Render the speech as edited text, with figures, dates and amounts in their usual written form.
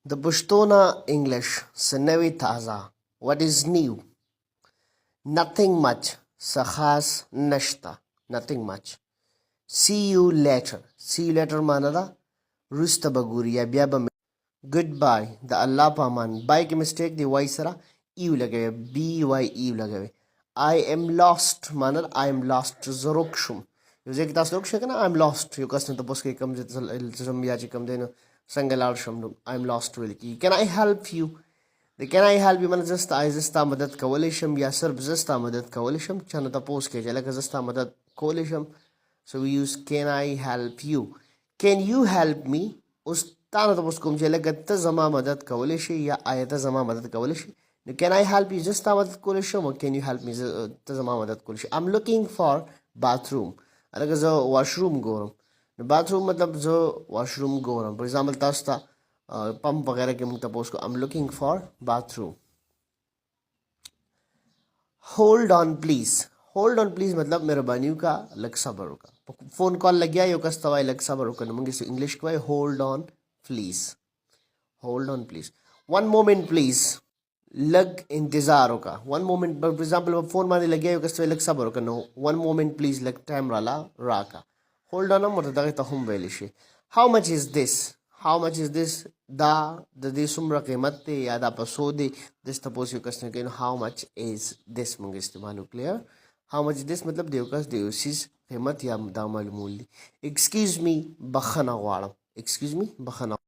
The Pashtona English Sanawi Taza. What is new? Nothing much. Sakhas nashta. Nothing much. See you later. See you later manada. Rusta baguriya biaba. Goodbye. The Allah paman. By ke mistake the y sara eu lagave. B-y eu lagave. I am lost manada. I am lost. Zorokshum. Yuze kita zorokshum kana I am lost. You kasne tapos ke kam zombiaji kam deno. Sangalar shamdum. I am lost really. Can I help you? The can I help you? Man just I just madad kawalisham ya sir just madad kawalisham chana tapos ke jala just madad kawalisham. So we use can I help you? Can you help me? Us tana tapos kum jala gatta zama madad kawalishi ya ayata zama madad kawalishi. Can I help you? Just madad kawalisham or can you help me? Zama madad kawalishi. I'm looking for bathroom. Alaga zo washroom goram. Bathroom मतलब जो washroom गो रहा हूँ for example तास्ता pump वगैरह के मुंह तपोस को I am looking for bathroom hold on please मतलब मेहरबानी का लग सबर का फोन कॉल लग गया यो कस्तवाई लग सबर का नमंगे से इंग्लिश को है hold on please one moment please लग इंतजार का one moment for example phone मारने लग गया यो कस्तवाई लग सबर का नो वन मोमेंट प्लीज लग टाइम राला राका Hold on number da ta hum velishi. How much is this? Da de sumra qimat te ya da pasode this suppose you question again how much is this mung istimalu clear how much is this matlab de kas de usis qimat ya da malumul excuse me bakhana walam